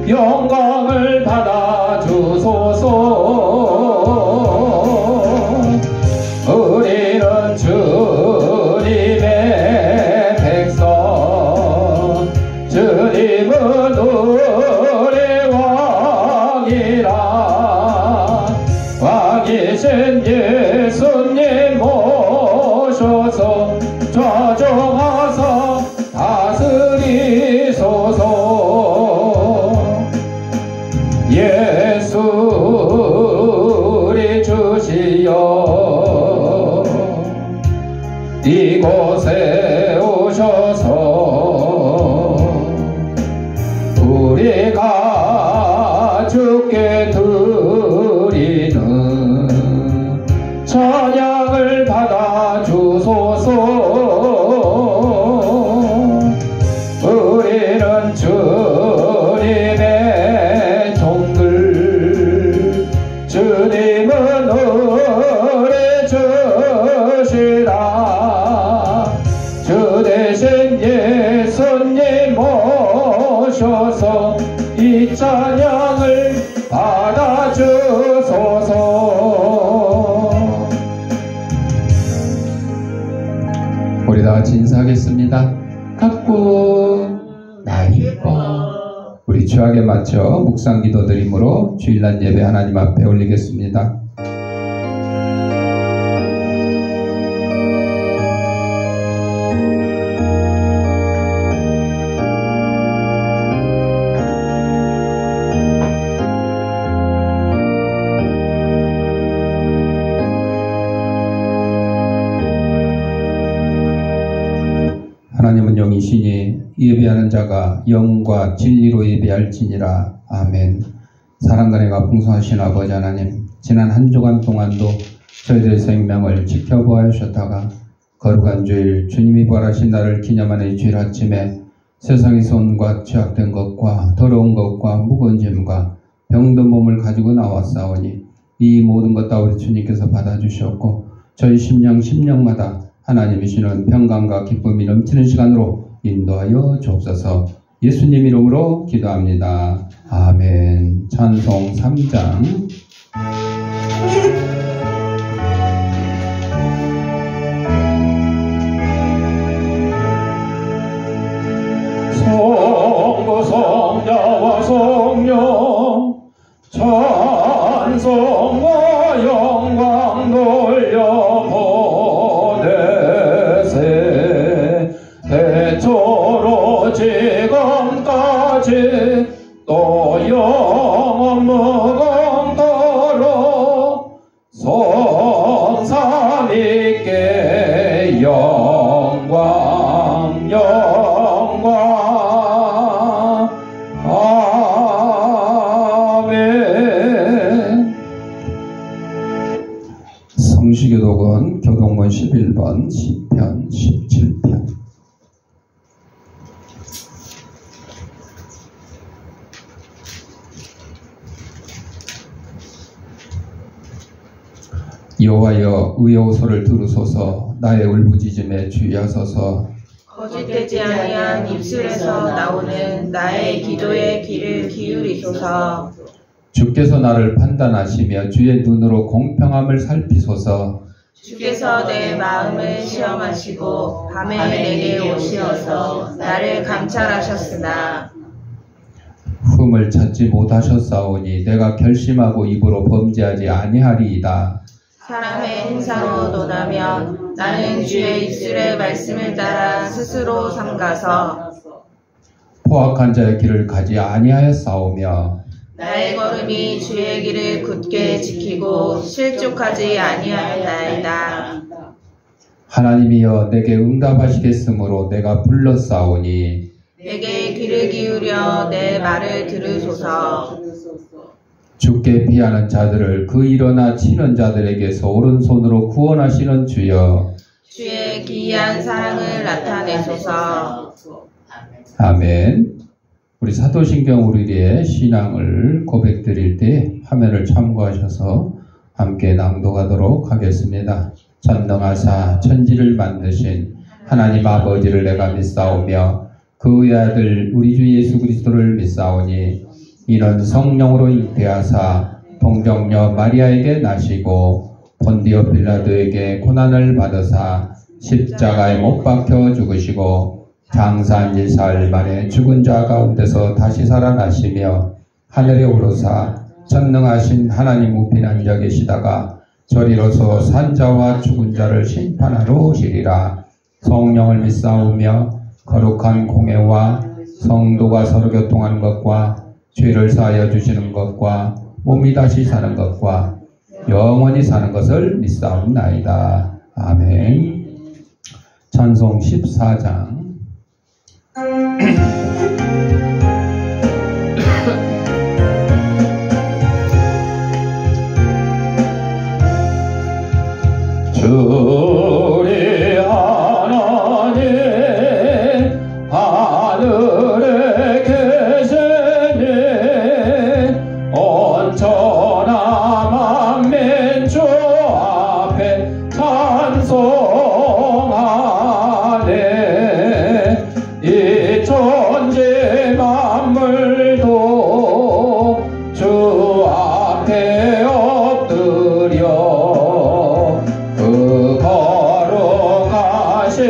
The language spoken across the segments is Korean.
영광을 받아 주소서. 우리는 주님의 백성, 주님은 우리 왕이라. 왕이신 예수님 모셔서 좌정하사 다스리소서. 예수 우리 주시여, 이곳에 오셔서 우리가 주께 드리는 찬양을 받아 주소서. 우리는 주님의 종들, 주님은 우리 주시라. 주 대신 예수님 모셔서 이 찬양을 받아 주소서. 우리 다 같이 인사하겠습니다. 갖고 나 이뻐. 우리 주약에 맞춰 묵상 기도 드림으로 주일날 예배 하나님 앞에 올리겠습니다. 하나님은 영이시니 예배하는 자가 영과 진리로 예배할지니라. 아멘. 사랑과 은혜가 풍성하신 아버지 하나님, 지난 한 주간 동안도 저희들의 생명을 지켜보아 주셨다가 거룩한 주일, 주님이 부활하신 날을 기념하는 이 주일 아침에 세상에서 온갖 죄악된 것과 더러운 것과 무거운 짐과 병든 몸을 가지고 나왔사오니 이 모든 것 다 우리 주님께서 받아주셨고 저희 심령마다 하나님이시는 평강과 기쁨이 넘치는 시간으로 인도하여 주옵소서. 예수님 이름으로 기도합니다. 아멘. 찬송 3장. 성부 성자와 성령 찬송과 영광 돌려보내세. 대초로 지금까지 또 영원 무궁토록 성삼위께 영광 아멘. 성시교독은 교독문 11번 시편 17편. 여호와여 의여호소를 들으소서. 나의 울부짖음에 주의하소서. 거짓되지 아니한 입술에서 나오는 나의 기도의 귀를 기울이소서. 주께서 나를 판단하시며 주의 눈으로 공평함을 살피소서. 주께서 내 마음을 시험하시고 밤에 내게 오시어서 나를 감찰하셨으나 흠을 찾지 못하셨사오니 내가 결심하고 입으로 범죄하지 아니하리이다. 사람의 행사로 논하면 나는 주의 입술의 말씀을 따라 스스로 삼가서 포악한 자의 길을 가지 아니하였사오며 나의 걸음이 주의 길을 굳게 지키고 실족하지 아니하였나이다. 하나님이여 내게 응답하시겠으므로 내가 불렀사오니 내게 귀를 기울여 내 말을 들으소서. 주께 피하는 자들을 그 일어나 치는 자들에게서 오른손으로 구원하시는 주여, 주의 기이한 사랑을 나타내소서. 아멘. 우리 사도신경 우리의 신앙을 고백드릴 때 화면을 참고하셔서 함께 낭독하도록 하겠습니다. 전능하사 천지를 만드신 하나님 아버지를 내가 믿사오며 그의 아들 우리 주 예수 그리스도를 믿사오니 이는 성령으로 잉태하사 동정녀 마리아에게 나시고 본디오 빌라도에게 고난을 받으사 십자가에 못 박혀 죽으시고 장사한 지 사흘 만에 죽은 자 가운데서 다시 살아나시며 하늘에 오르사 전능하신 하나님 우편 앉아 계시다가 저리로서 산자와 죽은 자를 심판하러 오시리라. 성령을 믿사오며 거룩한 공회와 성도가 서로 교통하는 것과 죄를 사하여 주시는 것과 몸이 다시 사는 것과 영원히 사는 것을 믿사옵나이다. 아멘. 찬송 14장. 주리 하나님 하늘에 계시니 온천한 만민주 앞에 찬송하네. 이 천지 만물도 주 앞에 엎드려 그 거룩하신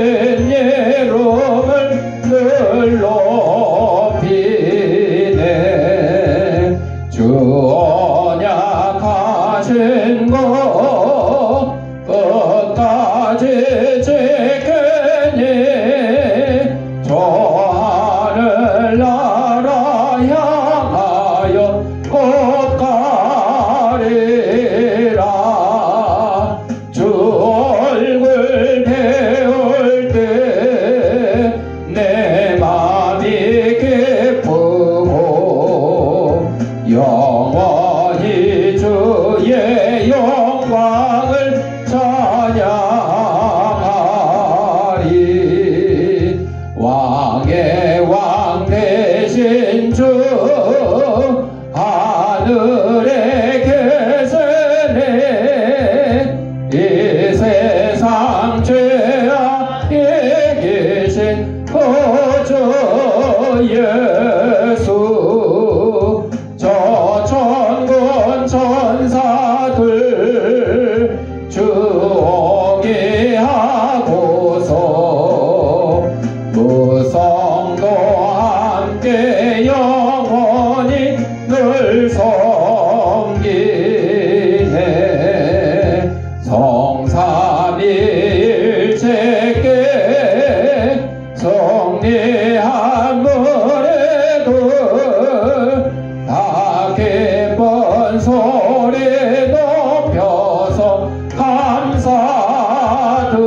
이름을 늘 높이네. 주 언약하신 것 끝까지 지키니 저 하늘나라 향하여 곧 가리라. 주 얼굴 배울 때 내 맘이 기쁘고 영원히 주의 영광을 찬양하리. 왕의 왕 되신 주 하늘에 계시네. 이 세상 죄악에 계신 구주 예수. 저 천군 천사들 주오게 하고서 무성도 함께 영원히 늘 섬기네. 성삼위일체께 성리한 무리들 다 기쁜 소리 높여서 감사드려.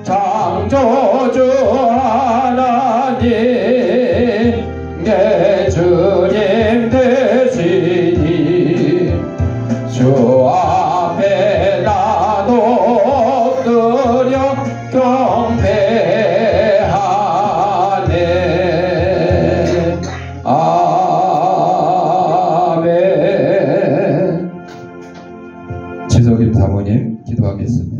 창조주 하나님 내 주님 되시니 주 앞에 나도 엎드려 경배하네. 아멘. 지석임 사모님 기도하겠습니다.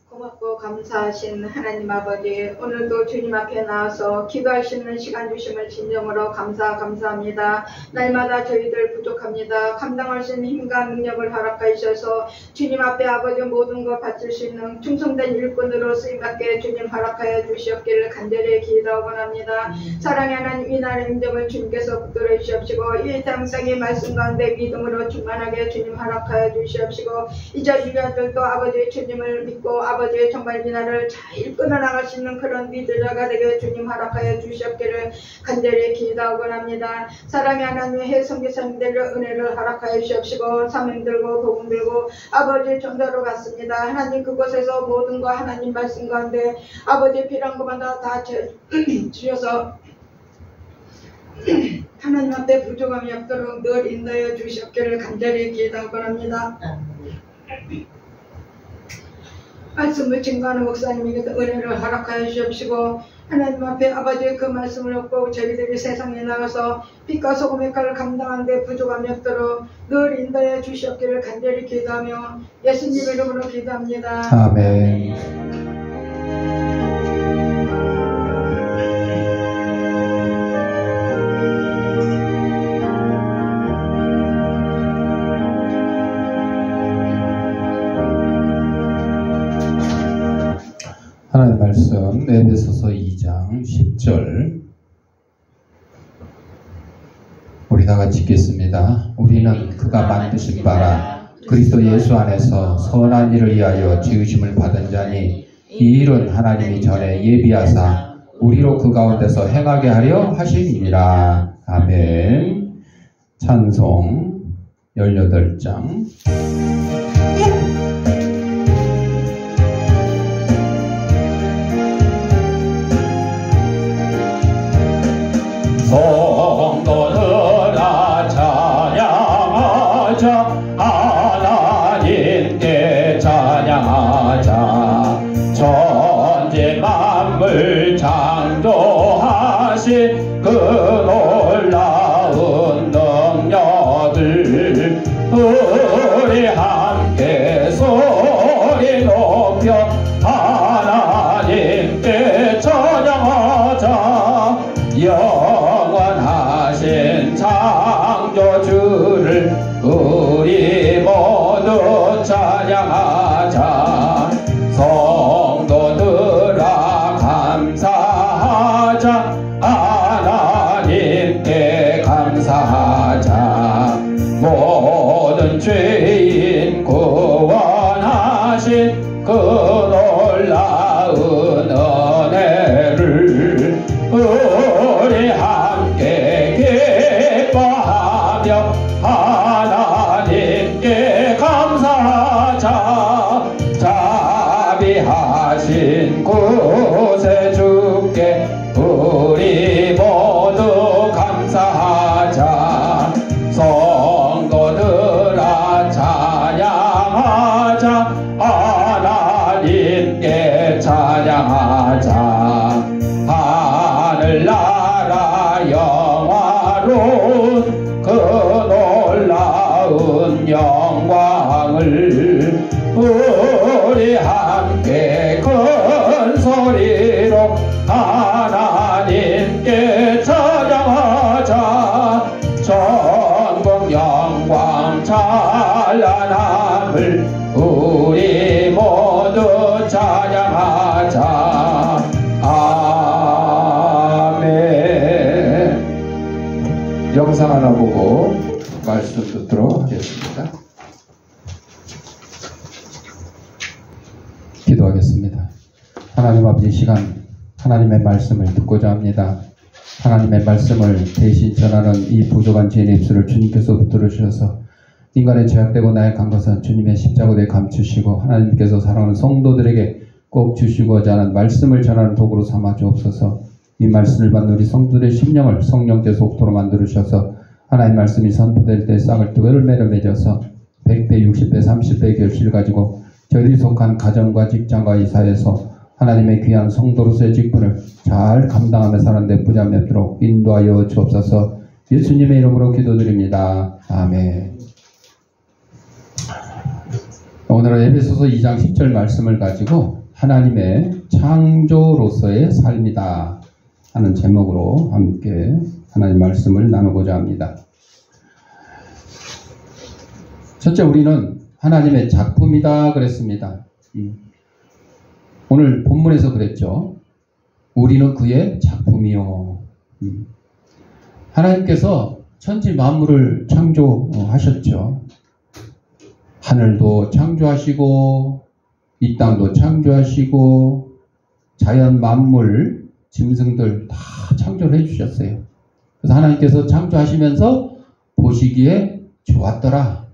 고맙고 감사하신 하나님 아버지, 오늘도 주님 앞에 나와서 기도할 수 있는 시간 주심을 진정으로 감사합니다. 날마다 저희들 부족합니다. 감당할 수 있는 힘과 능력을 허락하여 주셔서 주님 앞에 아버지 모든 것 바칠 수 있는 충성된 일꾼으로 쓰임받게 주님 허락하여 주시옵기를 간절히 기도하고합니다. 사랑의 하나님, 이 날의 인정을 주님께서 붙들어 주시옵시고 이 땅의 말씀 가운데 믿음으로 충만하게 주님 허락하여 주시옵시고 이제 우리 아들도 아버지 주님을 믿고 아버지 정말 이 날을 잘 이끌어 나갈 수 있는 그런 믿으자가 되게 주님 허락하여 주시옵기를 간절히 기도하고합니다. 사랑의 하나님의 해성기사님들의 은혜를 허락하여 주시옵시고 사명 들고 복음 들고 아버지 전도로 갔습니다. 하나님 그곳에서 모든 거 하나님 말씀 가운데 아버지 필요한 것마다 다 주셔서 하나님 앞에 부족함이 없도록 늘 인도해 주시옵기를 간절히 기도하고합니다. 말씀을 증거하는 목사님에게도 은혜를 허락하여 주시옵시고 하나님 앞에 아버지의 그 말씀을 얻고 저희들이 세상에 나가서 빛과 소금의 칼을 감당하는 데 부족함이 없도록 늘 인도해 주시옵기를 간절히 기도하며 예수님 이름으로 기도합니다. 아멘. 에베소서 2장 10절 우리 다 같이 읽겠습니다. 우리는 그가 만드신 바라 그리스도 예수 안에서 선한 일을 위하여 지으심을 받은 자니 이 일은 하나님이 전에 예비하사 우리로 그 가운데서 행하게 하려 하심이니라. 아멘. 찬송 18장 성도들아 찬양하자 하나님께 찬양하자 천지 만물 창조하신 그 놀라운 능력들 우리 함께 소리 높여 하나님께 찬양하자 영원하신 창조주를 우리 모두 찬양하자 성도들아 감사하자 하나님께 감사하자 모든 죄인 구원하신 그 놀라운 은혜를 우리 함께 기뻐하며 하나님께 감사하자 자비하신 구세주께 우리 모두 감사하자 성도들아 찬양하자 하나님께 찬양하자 하늘나라 영화로운 그 놀라운 영광을 우리 함께 큰 소리로 하나님께 찬양하자 전국 영광 찬란함을 우리 모두 찬양하자 아멘. 영상 하나 보고 말씀 듣도록 하겠습니다. 기도하겠습니다. 하나님 아버지 시간 하나님의 말씀을 듣고자 합니다. 하나님의 말씀을 대신 전하는 이 부족한 제 입술을 주님께서 붙들어 주셔서 인간의 죄악되고 나약한 것은 주님의 십자가에 감추시고 하나님께서 사랑하는 성도들에게 꼭 주시고자 하는 말씀을 전하는 도구로 삼아 주옵소서. 이 말씀을 받는 우리 성도들의 심령을 성령께서 옥토로 만들어 주셔서 하나님의 말씀이 선포될 때 싹을 뜨고 열매를 맺어서 100배, 60배, 30배의 결실을 가지고 저희들이 속한 가정과 직장과 이 사회에서 하나님의 귀한 성도로서의 직분을 잘 감당하며 사는 데 부자맺도록 인도하여 주옵소서. 예수님의 이름으로 기도드립니다. 아멘. 오늘은 에베소서 2장 10절 말씀을 가지고 하나님의 창조로서의 삶이다 하는 제목으로 함께 하나님 말씀을 나누고자 합니다. 첫째, 우리는 하나님의 작품이다 그랬습니다. 오늘 본문에서 그랬죠. 우리는 그의 작품이요. 하나님께서 천지 만물을 창조하셨죠. 하늘도 창조하시고 이 땅도 창조하시고 자연 만물 짐승들 다 창조를 해주셨어요. 그래서 하나님께서 창조하시면서 보시기에 좋았더라.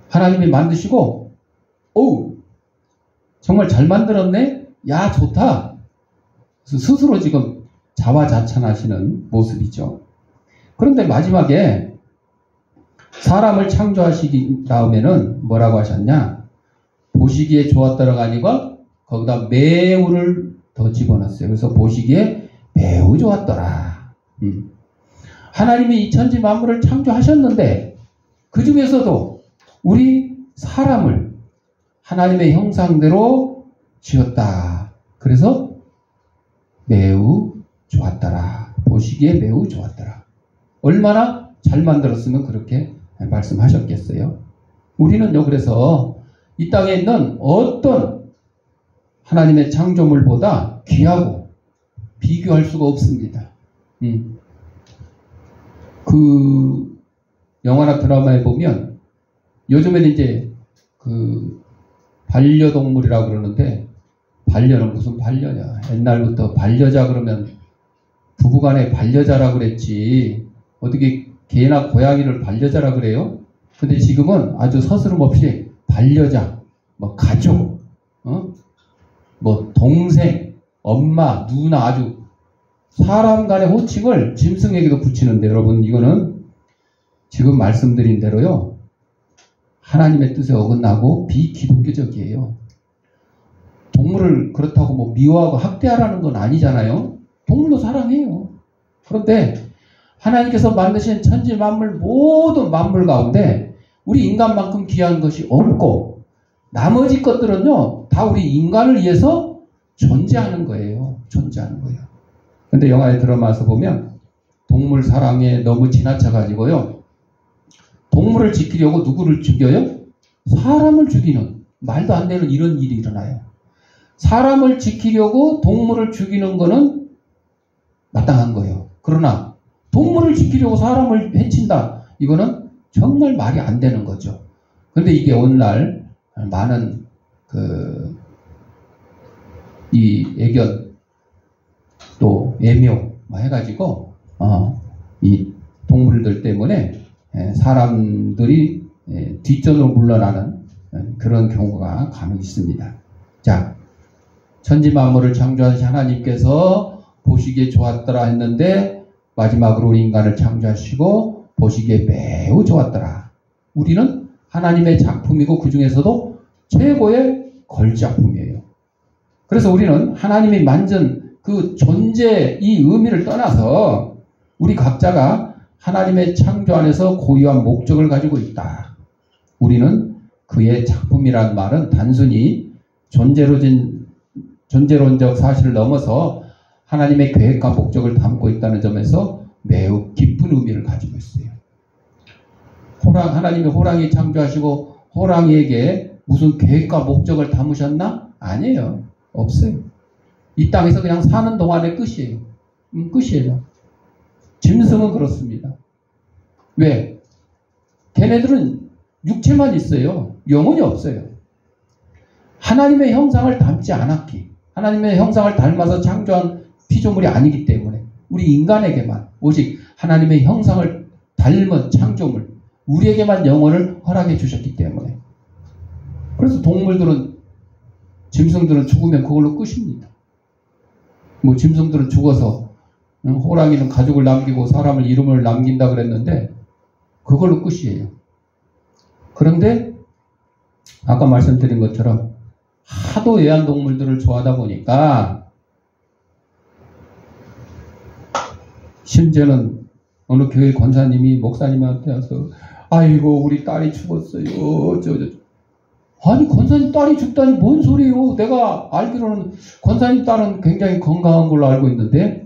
하나님이 만드시고 정말 잘 만들었네? 야 좋다. 그래서 스스로 지금 자화자찬하시는 모습이죠. 그런데 마지막에 사람을 창조하시기 다음에는 뭐라고 하셨냐? 보시기에 좋았더라가 아니고 거기다 매우를 더 집어넣었어요. 그래서 보시기에 매우 좋았더라. 하나님이 이 천지 만물을 창조하셨는데 그 중에서도 우리 사람을 하나님의 형상대로 지었다. 그래서 매우 좋았더라. 보시기에 매우 좋았더라. 얼마나 잘 만들었으면 그렇게 말씀하셨겠어요. 우리는요, 그래서 이 땅에 있는 어떤 하나님의 창조물보다 귀하고 비교할 수가 없습니다. 그 영화나 드라마에 보면 요즘에는 이제 그 반려동물이라고 그러는데 반려는 무슨 반려냐. 옛날부터 반려자 그러면 부부간에 반려자라고 그랬지 어떻게 개나 고양이를 반려자라고 그래요? 근데 지금은 아주 서스럼 없이 반려자, 뭐 가족, 뭐 동생, 엄마, 누나 아주 사람 간의 호칭을 짐승에게도 붙이는데 여러분 이거는 지금 말씀드린 대로요. 하나님의 뜻에 어긋나고 비기독교적이에요. 동물을 그렇다고 뭐 미워하고 학대하라는 건 아니잖아요. 동물도 사랑해요. 그런데 하나님께서 만드신 천지 만물 모든 만물 가운데 우리 인간만큼 귀한 것이 없고 나머지 것들은요 다 우리 인간을 위해서 존재하는 거예요. 존재하는 거예요. 근데 영화에 들어가서 보면 동물 사랑에 너무 지나쳐가지고요. 동물을 지키려고 누구를 죽여요? 사람을 죽이는 말도 안 되는 이런 일이 일어나요. 사람을 지키려고 동물을 죽이는 거는 마땅한 거예요. 그러나 동물을 지키려고 사람을 해친다. 이거는 정말 말이 안 되는 거죠. 그런데 이게 오늘날 많은 이 애견 또 애묘 해가지고 이 동물들 때문에 사람들이 뒷전으로 물러나는 그런 경우가 간혹 있습니다. 자, 천지 만물을 창조하신 하나님께서 보시기에 좋았더라 했는데 마지막으로 우리 인간을 창조하시고 보시기에 매우 좋았더라. 우리는 하나님의 작품이고 그 중에서도 최고의 걸작품이에요. 그래서 우리는 하나님이 만든 그 존재의 의미를 떠나서 우리 각자가 하나님의 창조 안에서 고유한 목적을 가지고 있다. 우리는 그의 작품이란 말은 단순히 존재론적 사실을 넘어서 하나님의 계획과 목적을 담고 있다는 점에서 매우 깊은 의미를 가지고 있어요. 하나님이 호랑이 창조하시고 호랑이에게 무슨 계획과 목적을 담으셨나? 아니에요. 없어요. 이 땅에서 그냥 사는 동안의 끝이에요. 끝이에요. 짐승은 그렇습니다. 왜? 걔네들은 육체만 있어요. 영혼이 없어요. 하나님의 형상을 닮지 않았기. 하나님의 형상을 닮아서 창조한 피조물이 아니기 때문에 우리 인간에게만 오직 하나님의 형상을 닮은 창조물 우리에게만 영혼을 허락해 주셨기 때문에 그래서 동물들은 짐승들은 죽으면 그걸로 끝입니다. 뭐 짐승들은 죽어서 호랑이는 가족을 남기고 사람을 이름을 남긴다 그랬는데 그걸로 끝이에요. 그런데 아까 말씀드린 것처럼 하도 애완동물들을 좋아하다 보니까 심지어는 어느 교회 권사님이 목사님한테 와서 아이고 우리 딸이 죽었어요. 아니 권사님 딸이 죽다니 뭔 소리예요. 내가 알기로는 권사님 딸은 굉장히 건강한 걸로 알고 있는데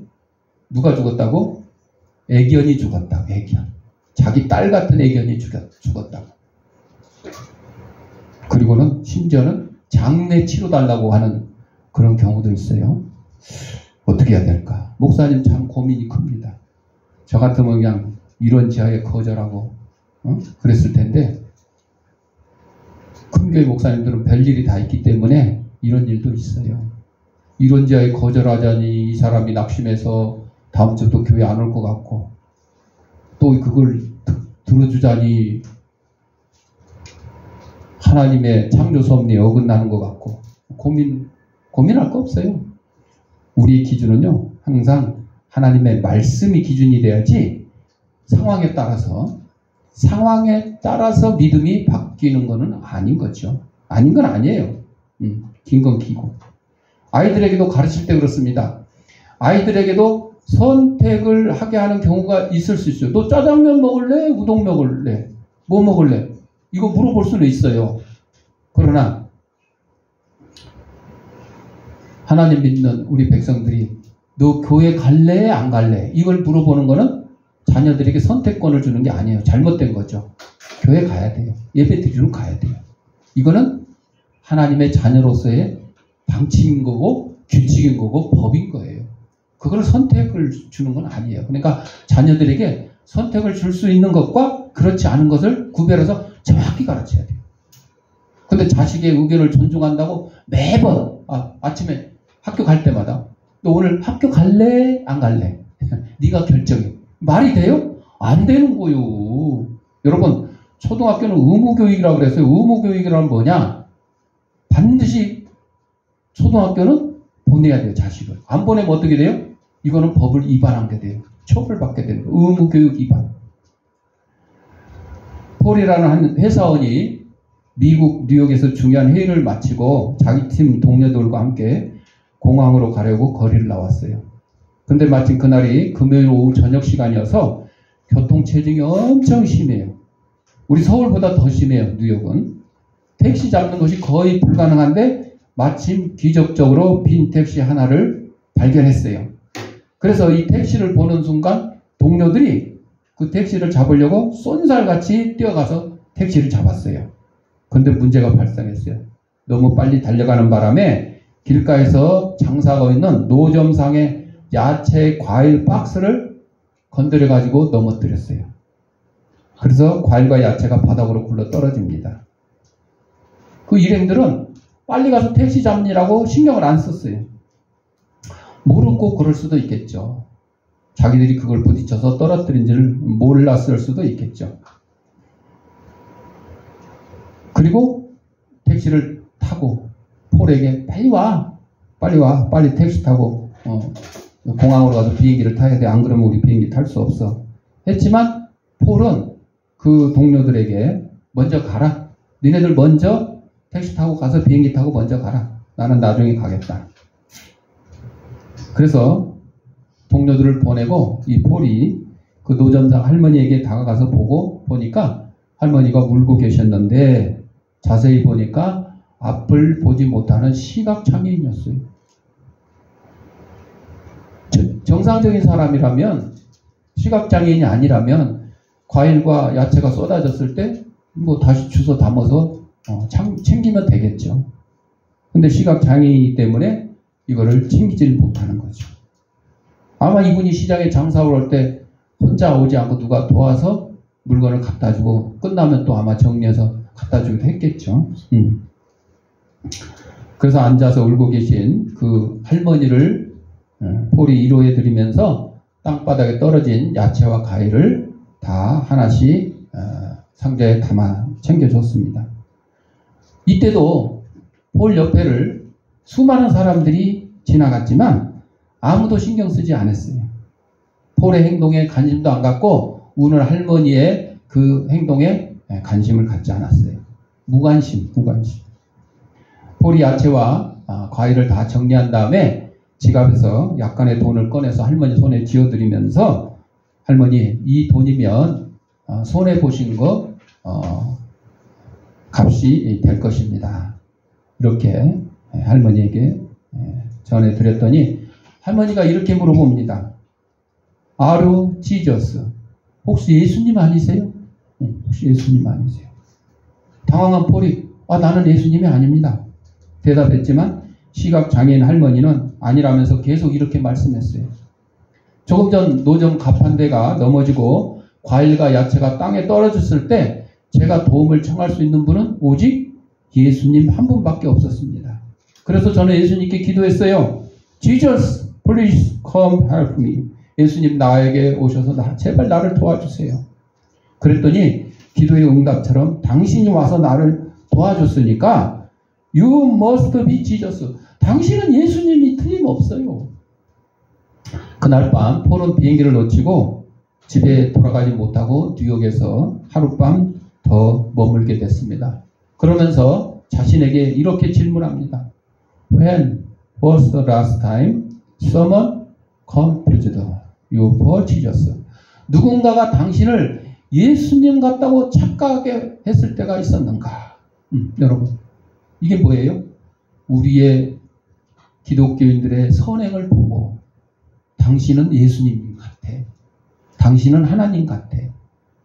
누가 죽었다고? 애견이 죽었다고. 애견. 자기 딸 같은 애견이 죽었다고. 그리고는 심지어는 장례 치러달라고 하는 그런 경우도 있어요. 어떻게 해야 될까? 목사님 참 고민이 큽니다. 저 같으면 그냥 이런 지하에 거절하고 그랬을 텐데 큰 교회 목사님들은 별일이 다 있기 때문에 이런 일도 있어요. 이런 지하에 거절하자니 이 사람이 낙심해서 다음 주 또 교회 안 올 것 같고 또 그걸 들어주자니 하나님의 창조 섭리에 어긋나는 것 같고 고민할 거 없어요. 우리의 기준은요 항상 하나님의 말씀이 기준이 돼야지 상황에 따라서 믿음이 바뀌는 것은 아닌 거죠. 아닌 건 아니에요. 긴 건 기고. 아이들에게도 가르칠 때 그렇습니다. 아이들에게도 선택을 하게 하는 경우가 있을 수 있어요. 너 짜장면 먹을래? 우동 먹을래? 뭐 먹을래? 이거 물어볼 수는 있어요. 그러나 하나님 믿는 우리 백성들이 너 교회 갈래? 안 갈래? 이걸 물어보는 거는 자녀들에게 선택권을 주는 게 아니에요. 잘못된 거죠. 교회 가야 돼요. 예배 드리러 가야 돼요. 이거는 하나님의 자녀로서의 방침인 거고 규칙인 거고 법인 거예요. 그걸 선택을 주는 건 아니에요. 그러니까 자녀들에게 선택을 줄 수 있는 것과 그렇지 않은 것을 구별해서 정확히 가르쳐야 돼요. 근데 자식의 의견을 존중한다고 매번 아침에 학교 갈 때마다 너 오늘 학교 갈래? 안 갈래? 네가 결정해. 말이 돼요? 안 되는 거요. 여러분 초등학교는 의무교육이라고 그랬어요. 의무교육이란 뭐냐? 반드시 초등학교는 보내야 돼요. 자식을. 안 보내면 어떻게 돼요? 이거는 법을 위반한 게 돼요. 처벌받게 되는 거예요. 의무교육 위반. 폴이라는 한 회사원이 미국 뉴욕에서 중요한 회의를 마치고 자기 팀 동료들과 함께 공항으로 가려고 거리를 나왔어요. 근데 마침 그날이 금요일 오후 저녁 시간이어서 교통체증이 엄청 심해요. 우리 서울보다 더 심해요. 뉴욕은. 택시 잡는 것이 거의 불가능한데 마침 기적적으로 빈 택시 하나를 발견했어요. 그래서 이 택시를 보는 순간 동료들이 그 택시를 잡으려고 쏜살같이 뛰어가서 택시를 잡았어요. 근데 문제가 발생했어요. 너무 빨리 달려가는 바람에 길가에서 장사하고 있는 노점상의 야채, 과일 박스를 건드려가지고 넘어뜨렸어요. 그래서 과일과 야채가 바닥으로 굴러 떨어집니다. 그 일행들은 빨리 가서 택시 잡느라고 신경을 안 썼어요. 모르고 그럴 수도 있겠죠. 자기들이 그걸 부딪혀서 떨어뜨린지를 몰랐을 수도 있겠죠. 그리고 택시를 타고 폴에게 빨리 와, 빨리 택시 타고 공항으로 가서 비행기를 타야 돼. 안 그러면 우리 비행기 탈 수 없어. 했지만 폴은 그 동료들에게 먼저 가라. 니네들 먼저 택시 타고 가서 비행기 타고 먼저 가라. 나는 나중에 가겠다. 그래서 동료들을 보내고 이 폴이 그 노점상 할머니에게 다가가서 보니까 할머니가 울고 계셨는데 자세히 보니까 앞을 보지 못하는 시각장애인이었어요. 정상적인 사람이라면 시각장애인이 아니라면 과일과 야채가 쏟아졌을 때 뭐 다시 주워 담아서 챙기면 되겠죠. 근데 시각장애인이기 때문에 이거를 챙기질 못하는 거죠. 아마 이분이 시장에 장사를 할 때 혼자 오지 않고 누가 도와서 물건을 갖다 주고 끝나면 또 아마 정리해서 갖다 주기도 했겠죠. 그래서 앉아서 울고 계신 그 할머니를 폴이 위로해 드리면서 땅바닥에 떨어진 야채와 과일을 다 하나씩 상자에 담아 챙겨줬습니다. 이때도 폴 옆에를 수많은 사람들이 지나갔지만 아무도 신경 쓰지 않았어요. 폴의 행동에 관심도 안 갖고 우는 할머니의 그 행동에 관심을 갖지 않았어요. 무관심. 폴이 야채와 과일을 다 정리한 다음에 지갑에서 약간의 돈을 꺼내서 할머니 손에 쥐어드리면서 할머니 이 돈이면 손해보신 거 값이 될 것입니다. 이렇게 할머니에게 전해드렸더니 할머니가 이렇게 물어봅니다. Are you Jesus? 혹시 예수님 아니세요? 혹시 예수님 아니세요? 당황한 폴이 나는 예수님이 아닙니다. 대답했지만 시각장애인 할머니는 아니라면서 계속 이렇게 말씀했어요. 조금 전 노점 가판대가 넘어지고 과일과 야채가 땅에 떨어졌을 때 제가 도움을 청할 수 있는 분은 오직 예수님 한 분밖에 없었습니다. 그래서 저는 예수님께 기도했어요. Jesus, please come help me. 예수님 나에게 오셔서 제발 나를 도와주세요. 그랬더니 기도의 응답처럼 당신이 와서 나를 도와줬으니까 You must be Jesus. 당신은 예수님이 틀림없어요. 그날 밤 폴은 비행기를 놓치고 집에 돌아가지 못하고 뉴욕에서 하룻밤 더 머물게 됐습니다. 그러면서 자신에게 이렇게 질문합니다. When was the last time someone confused you for Jesus? 누군가가 당신을 예수님 같다고 착각하게 했을 때가 있었는가? 여러분, 이게 뭐예요? 우리의 기독교인들의 선행을 보고 당신은 예수님 같아. 당신은 하나님 같아.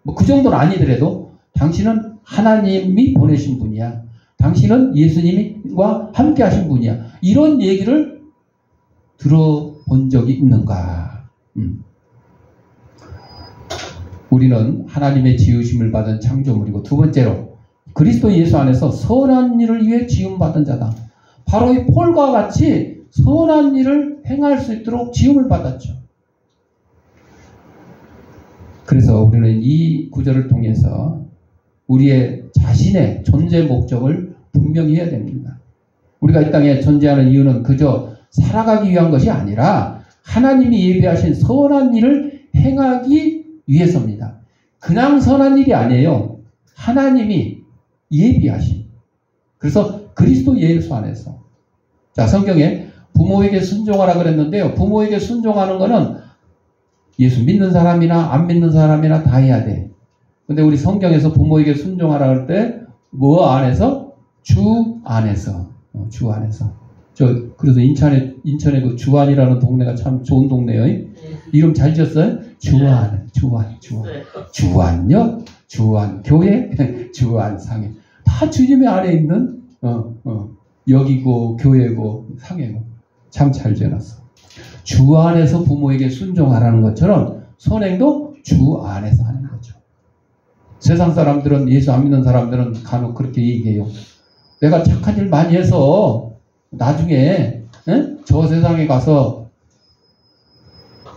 뭐 그 정도는 아니더라도 당신은 하나님이 보내신 분이야. 당신은 예수님과 함께 하신 분이야. 이런 얘기를 들어본 적이 있는가? 우리는 하나님의 지으심을 받은 창조물이고, 두 번째로 그리스도 예수 안에서 선한 일을 위해 지음받은 자다. 바로 이 폴과 같이 선한 일을 행할 수 있도록 지음을 받았죠. 그래서 우리는 이 구절을 통해서 우리의 자신의 존재 목적을 분명히 해야 됩니다. 우리가 이 땅에 존재하는 이유는 그저 살아가기 위한 것이 아니라 하나님이 예비하신 선한 일을 행하기 위해서입니다. 그냥 선한 일이 아니에요. 하나님이 예비하신. 그래서 그리스도 예수 안에서. 자, 성경에 부모에게 순종하라 그랬는데요. 부모에게 순종하는 거는 예수 믿는 사람이나 안 믿는 사람이나 다 해야 돼. 근데 우리 성경에서 부모에게 순종하라 할 때 뭐 안에서? 주 안에서. 주 안에서. 그래서 인천에 그 주안이라는 동네가 참 좋은 동네예요. 이름 잘 지었어요? 주안. 주안역, 주안 교회, 주안 상해. 다 주님의 안에 있는 역이고 교회고 상해고. 참 잘 지어놨어. 주 안에서 부모에게 순종하라는 것처럼 선행도 주 안에서 하는 거죠. 세상 사람들은, 예수 안 믿는 사람들은 간혹 그렇게 얘기해요. 내가 착한 일 많이 해서 나중에 저 세상에 가서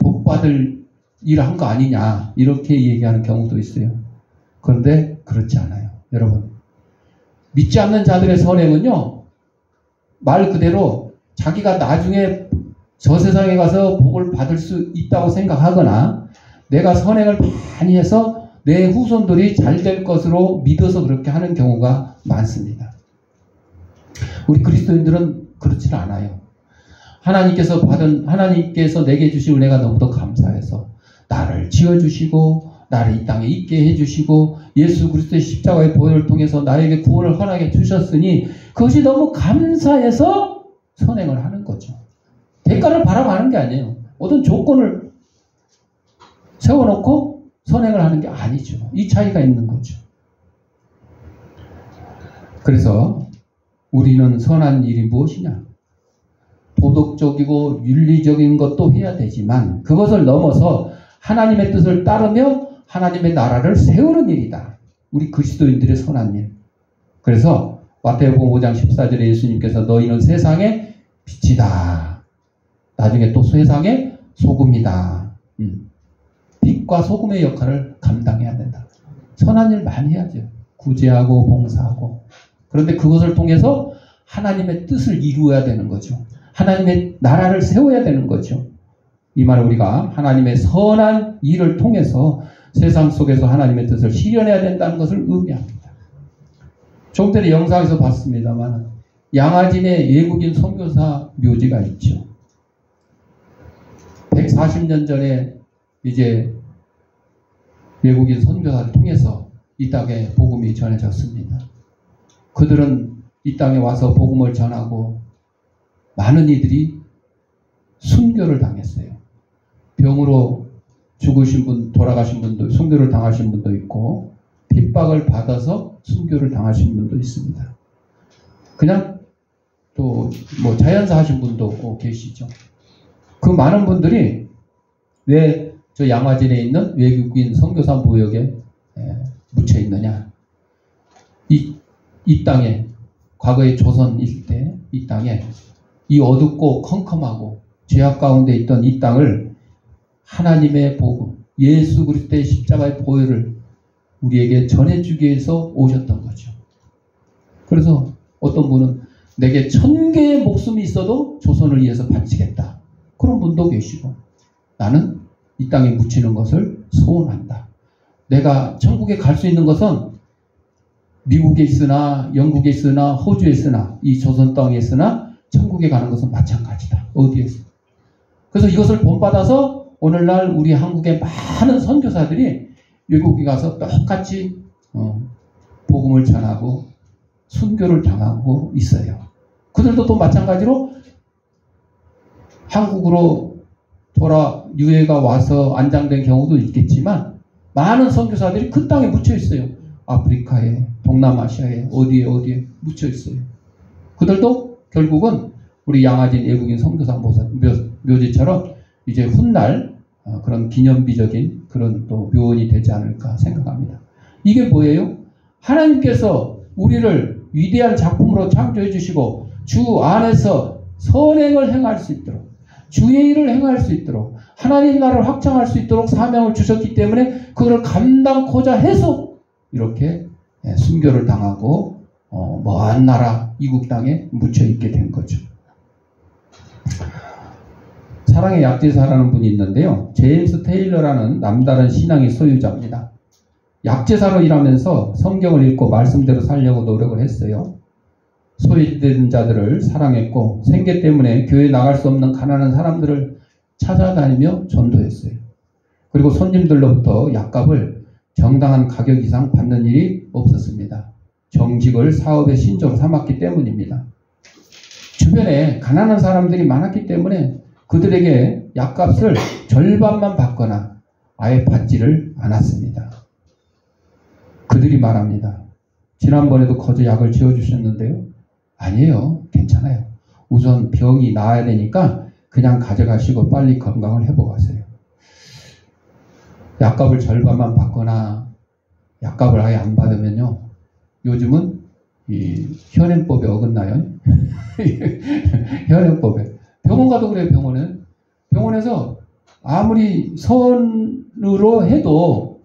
복 받을 일 한 거 아니냐, 이렇게 얘기하는 경우도 있어요. 그런데 그렇지 않아요. 여러분, 믿지 않는 자들의 선행은요, 말 그대로 자기가 나중에 저 세상에 가서 복을 받을 수 있다고 생각하거나 내가 선행을 많이 해서 내 후손들이 잘 될 것으로 믿어서 그렇게 하는 경우가 많습니다. 우리 그리스도인들은 그렇지는 않아요. 하나님께서 내게 주신 은혜가 너무도 감사해서 나를 지어주시고 나를 이 땅에 있게 해주시고 예수 그리스도의 십자가의 보혈을 통해서 나에게 구원을 허락해 주셨으니 그것이 너무 감사해서 선행을 하는 거죠. 대가를 바라보는 게 아니에요. 어떤 조건을 세워놓고 선행을 하는 게 아니죠. 이 차이가 있는 거죠. 그래서 우리는 선한 일이 무엇이냐? 도덕적이고 윤리적인 것도 해야 되지만 그것을 넘어서 하나님의 뜻을 따르며 하나님의 나라를 세우는 일이다. 우리 그리스도인들의 선한 일. 그래서 마태복음 5장 14절에 예수님께서 너희는 세상의 빛이다. 나중에 또 세상의 소금이다. 빛과 소금의 역할을 감당해야 된다. 선한 일 많이 해야죠. 구제하고 봉사하고. 그런데 그것을 통해서 하나님의 뜻을 이루어야 되는 거죠. 하나님의 나라를 세워야 되는 거죠. 이 말은 우리가 하나님의 선한 일을 통해서 세상 속에서 하나님의 뜻을 실현해야 된다는 것을 의미합니다. 조금 전에 영상에서 봤습니다만 양아진의 외국인 선교사 묘지가 있죠. 140년 전에 이제 외국인 선교사를 통해서 이 땅에 복음이 전해졌습니다. 그들은 이 땅에 와서 복음을 전하고 많은 이들이 순교를 당했어요. 병으로 죽으신 분, 돌아가신 분도, 순교를 당하신 분도 있고 핍박을 받아서 순교를 당하신 분도 있습니다. 그냥 또 뭐 자연사 하신 분도 계시죠. 그 많은 분들이 왜 저 양화진에 있는 외국인 선교사 무역에 묻혀 있느냐? 이 땅에 과거의 조선 일대 이 땅에 이 어둡고 컴컴하고 죄악 가운데 있던 이 땅을 하나님의 복음, 예수 그리스도의 십자가의 보혈을 우리에게 전해주기 위해서 오셨던 거죠. 그래서 어떤 분은 내게 1000개의 목숨이 있어도 조선을 위해서 바치겠다. 그런 분도 계시고 나는 이 땅에 묻히는 것을 소원한다. 내가 천국에 갈 수 있는 것은 미국에 있으나 영국에 있으나 호주에 있으나 이 조선 땅에 있으나 천국에 가는 것은 마찬가지다. 어디에서. 그래서 이것을 본받아서 오늘날 우리 한국의 많은 선교사들이 외국에 가서 똑같이 복음을 전하고 순교를 당하고 있어요. 그들도 또 마찬가지로 한국으로 유해가 와서 안장된 경우도 있겠지만 많은 선교사들이 그 땅에 묻혀 있어요. 아프리카에 동남아시아에 어디에 묻혀 있어요. 그들도 결국은 우리 양화진 외국인 선교사 묘지처럼 이제 훗날 그런 기념비적인 그런 또 묘원이 되지 않을까 생각합니다. 이게 뭐예요? 하나님께서 우리를 위대한 작품으로 창조해 주시고 주 안에서 선행을 행할 수 있도록 주의 일을 행할 수 있도록 하나님 나라를 확장할 수 있도록 사명을 주셨기 때문에 그걸 감당코자 해서 이렇게 순교를 당하고 먼 나라 이국 땅에 묻혀 있게 된 거죠. 사랑의 약제사라는 분이 있는데요. 제임스 테일러라는 남다른 신앙의 소유자입니다. 약제사로 일하면서 성경을 읽고 말씀대로 살려고 노력을 했어요. 소외된 자들을 사랑했고 생계 때문에 교회에 나갈 수 없는 가난한 사람들을 찾아다니며 전도했어요. 그리고 손님들로부터 약값을 정당한 가격 이상 받는 일이 없었습니다. 정직을 사업의 신조로 삼았기 때문입니다. 주변에 가난한 사람들이 많았기 때문에 그들에게 약값을 절반만 받거나 아예 받지를 않았습니다. 그들이 말합니다. 지난번에도 거저 약을 지어주셨는데요. 아니에요. 괜찮아요. 우선 병이 나아야 되니까 그냥 가져가시고 빨리 건강을 회복하세요. 약값을 절반만 받거나 약값을 아예 안 받으면요. 요즘은 이 현행법에 어긋나요. 현행법에. 병원 가도 그래요. 병원에서 아무리 선으로 해도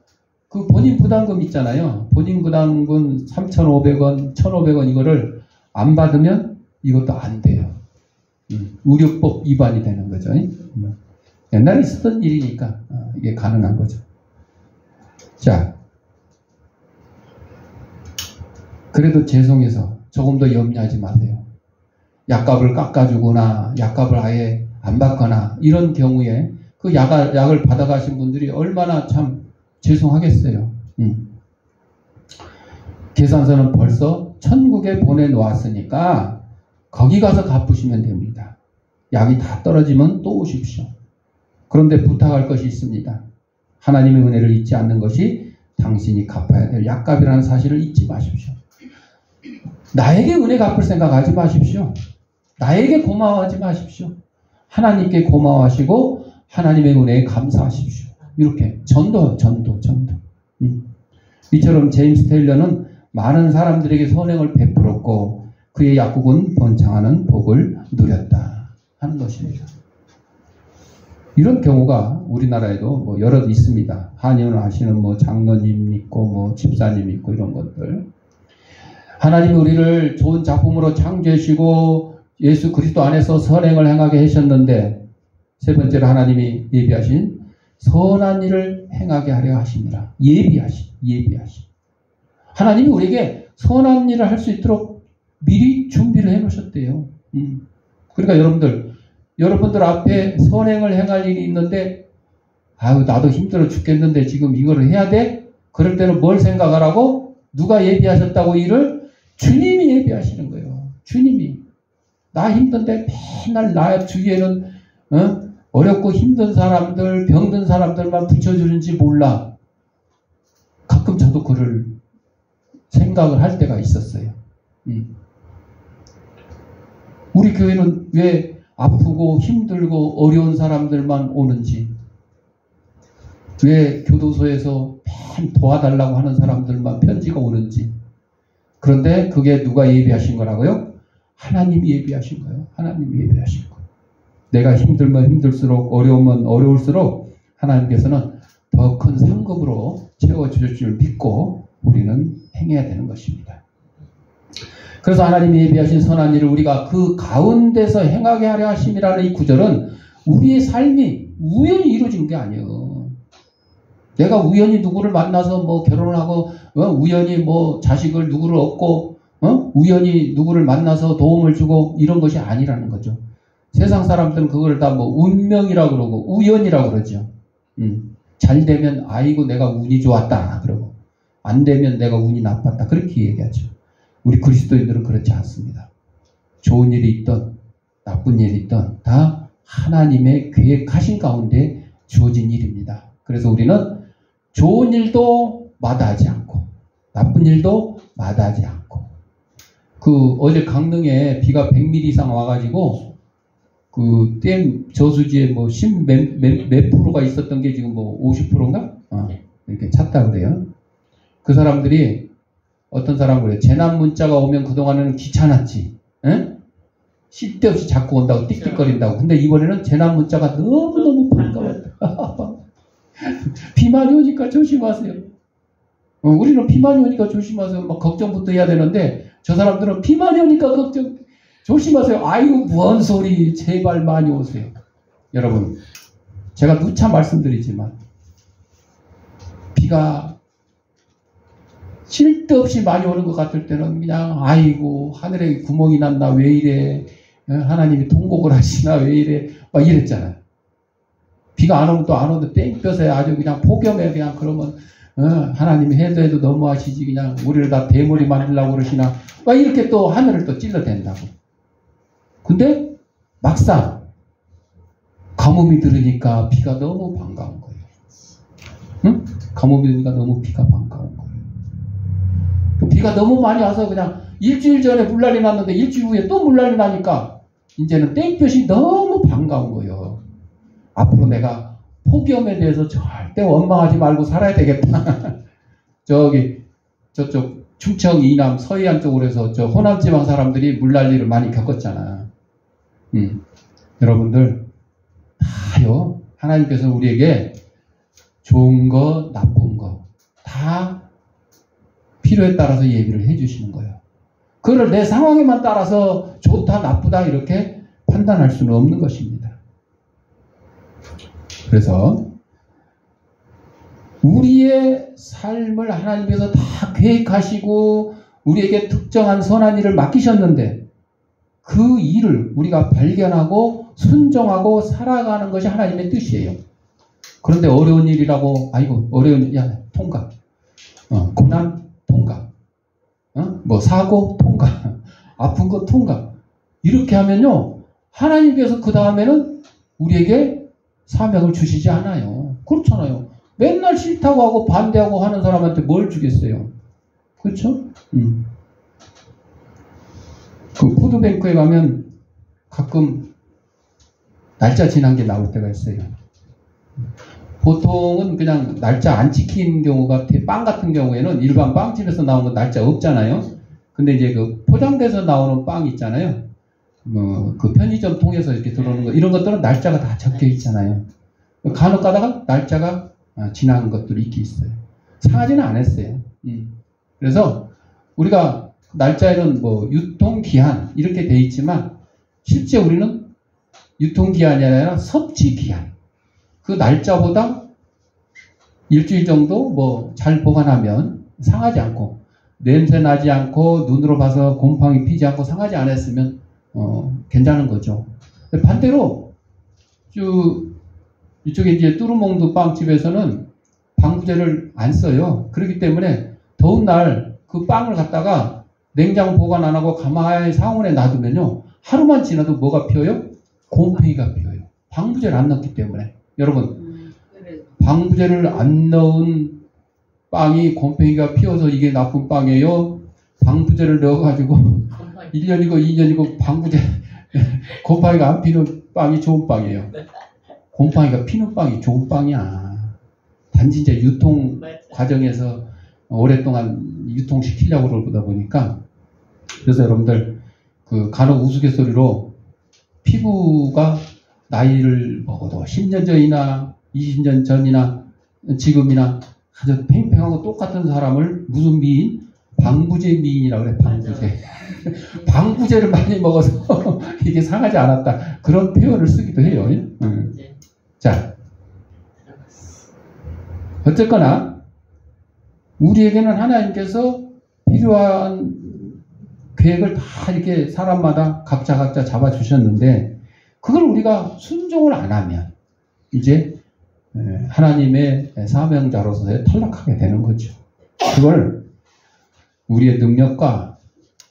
그 본인 부담금 있잖아요. 본인 부담금 3,500원, 1,500원 이거를 안 받으면 이것도 안 돼요. 의료법 위반이 되는 거죠. 옛날에 있었던 일이니까 이게 가능한 거죠. 자, 그래도 죄송해서 조금 더 염려하지 마세요. 약값을 깎아주거나 약값을 아예 안 받거나 이런 경우에 그 약을 받아가신 분들이 얼마나 참 죄송하겠어요. 계산서는 벌써 천국에 보내놓았으니까 거기 가서 갚으시면 됩니다. 약이 다 떨어지면 또 오십시오. 그런데 부탁할 것이 있습니다. 하나님의 은혜를 잊지 않는 것이 당신이 갚아야 될 약값이라는 사실을 잊지 마십시오. 나에게 은혜 갚을 생각하지 마십시오. 나에게 고마워하지 마십시오. 하나님께 고마워하시고 하나님의 은혜에 감사하십시오. 이렇게 전도. 이처럼 제임스 테일러는 많은 사람들에게 선행을 베풀었고 그의 약국은 번창하는 복을 누렸다 하는 것입니다. 이런 경우가 우리나라에도 뭐 여럿 있습니다. 한의원 하시는 뭐 장로님 있고 뭐 집사님 있고 이런 것들. 하나님이 우리를 좋은 작품으로 창조하시고 예수 그리스도 안에서 선행을 행하게 하셨는데 세 번째로 하나님이 예비하신 선한 일을 행하게 하려 하십니다. 예비하신. 하나님이 우리에게 선한 일을 할 수 있도록 미리 준비를 해놓으셨대요. 그러니까 여러분들 앞에 선행을 행할 일이 있는데 아유 나도 힘들어 죽겠는데 지금 이거를 해야 돼? 그럴 때는 뭘 생각하라고? 누가 예비하셨다고 일을? 주님이 예비하시는 거예요. 주님이. 나 힘든데 맨날 나 주위에는 어렵고 힘든 사람들, 병든 사람들만 붙여주는지 몰라. 가끔 저도 그를 생각을 할 때가 있었어요. 우리 교회는 왜 아프고 힘들고 어려운 사람들만 오는지, 왜 교도소에서 맨 도와달라고 하는 사람들만 편지가 오는지. 그런데 그게 누가 예비하신 거라고요? 하나님이 예비하신 거예요. 하나님이 예비하신 거예요. 내가 힘들면 힘들수록 어려우면 어려울수록 하나님께서는 더 큰 상급으로 채워주실 줄 믿고 우리는 행해야 되는 것입니다. 그래서 하나님이 예비하신 선한 일을 우리가 그 가운데서 행하게 하려 하심이라는 이 구절은 우리의 삶이 우연히 이루어진 게 아니에요. 내가 우연히 누구를 만나서 뭐 결혼을 하고 우연히 뭐 자식을 누구를 얻고 우연히 누구를 만나서 도움을 주고 이런 것이 아니라는 거죠. 세상 사람들은 그걸 다 뭐 운명이라고 그러고 우연이라고 그러죠. 잘 되면 아이고 내가 운이 좋았다 그러고 안 되면 내가 운이 나빴다 그렇게 얘기하죠. 우리 그리스도인들은 그렇지 않습니다. 좋은 일이 있던 나쁜 일이 있던 다 하나님의 계획하신 가운데 주어진 일입니다. 그래서 우리는 좋은 일도 마다하지 않고 나쁜 일도 마다하지 않고. 어제 강릉에 비가 100mm 이상 와가지고, 댐 저수지에 뭐 몇 프로가 있었던 게 지금 뭐 50%인가? 이렇게 찼다 그래요. 그 사람들이, 어떤 사람은 그래요. 재난 문자가 오면 그동안에는 귀찮았지. 에? 쓸데없이 자꾸 온다고 띡띡거린다고. 근데 이번에는 재난 문자가 너무너무 반가웠다. 비 많이 오니까 조심하세요. 우리는 비 많이 오니까 조심하세요. 막 걱정부터 해야 되는데, 저 사람들은 비 많이 오니까 조심하세요. 아이고, 뭔 소리. 제발 많이 오세요. 여러분, 제가 누차 말씀드리지만, 비가 쓸데없이 많이 오는 것 같을 때는 그냥, 아이고, 하늘에 구멍이 났나, 왜 이래. 하나님이 통곡을 하시나, 왜 이래. 막 이랬잖아요. 비가 안 오면 또 안 오는데 땡볕에 아주 그냥 폭염에 그냥 그러면, 하나님이 해도 너무하시지. 그냥 우리를 다 대머리 만들려고 그러시나. 막 이렇게 또 하늘을 또 찔러댄다고. 근데 막상 가뭄이 들으니까 비가 너무 반가운 거예요. 응? 가뭄이 들으니까 너무 비가 반가운 거예요. 또 비가 너무 많이 와서 그냥 일주일 전에 물난리 났는데 일주일 후에 또 물난리 나니까 이제는 땡볕이 너무 반가운 거예요. 앞으로 내가 폭염에 대해서 절대 원망하지 말고 살아야 되겠다. 저쪽 충청 이남 서해안 쪽으로 해서 저 호남지방 사람들이 물난리를 많이 겪었잖아. 여러분들 다요. 하나님께서 우리에게 좋은 거 나쁜 거 다 필요에 따라서 얘기를 해주시는 거예요. 그걸 내 상황에만 따라서 좋다 나쁘다 이렇게 판단할 수는 없는 것입니다. 그래서 우리의 삶을 하나님께서 다 계획하시고 우리에게 특정한 선한 일을 맡기셨는데 그 일을 우리가 발견하고 순종하고 살아가는 것이 하나님의 뜻이에요. 그런데 어려운 일이라고 아이고 어려운 일, 야 통과, 고난 통과, 뭐 사고 통과, 아픈 거 통과 이렇게 하면요 하나님께서 그 다음에는 우리에게 사명을 주시지 않아요. 그렇잖아요. 맨날 싫다고 하고 반대하고 하는 사람한테 뭘 주겠어요? 그렇죠? 그 푸드뱅크에 가면 가끔 날짜 지난 게 나올 때가 있어요. 보통은 그냥 날짜 안 지킨 경우가 빵 같은 경우에는 일반 빵집에서 나온 건 날짜 없잖아요. 근데 이제 그 포장돼서 나오는 빵 있잖아요. 그 편의점 통해서 이렇게 들어오는 거 이런 것들은 날짜가 다 적혀 있잖아요. 간혹 가다가 날짜가 지난 것들이 있긴 있어요. 상하지는 않았어요. 그래서 우리가 날짜에는 뭐 유통기한 이렇게 돼 있지만 실제 우리는 유통기한이 아니라 섭취기한 그 날짜보다 일주일 정도 뭐 잘 보관하면 상하지 않고 냄새 나지 않고 눈으로 봐서 곰팡이 피지 않고 상하지 않았으면 괜찮은 거죠. 반대로 이쪽에 이제 뚜루몽두 빵집에서는 방부제를 안 써요. 그렇기 때문에 더운 날 그 빵을 갖다가 냉장 보관 안 하고 가만히 상온에 놔두면요. 하루만 지나도 뭐가 피어요? 곰팡이가 피어요. 방부제를 안 넣기 때문에. 여러분, 방부제를 안 넣은 빵이 곰팡이가 피어서 이게 나쁜 빵이에요? 방부제를 넣어가지고 1년이고 2년이고 방부제 곰팡이가 안 피는 빵이 좋은 빵이에요. 곰팡이가 피는 빵이 좋은 빵이야. 단지 이제 유통 과정에서 오랫동안 유통시키려고 그러다 보니까 그래서 여러분들 그 간혹 우스갯소리로 피부가 나이를 먹어도 10년 전이나 20년 전이나 지금이나 아주 팽팽하고 똑같은 사람을 무슨 미인? 방부제 미인이라고 그래. 방부제. 방부제를 많이 먹어서 이게 상하지 않았다. 그런 표현을 쓰기도 해요. 자, 어쨌거나 우리에게는 하나님께서 필요한 계획을 다 이렇게 사람마다 각자 잡아주셨는데 그걸 우리가 순종을 안 하면 이제 하나님의 사명자로서 탈락하게 되는 거죠. 그걸 우리의 능력과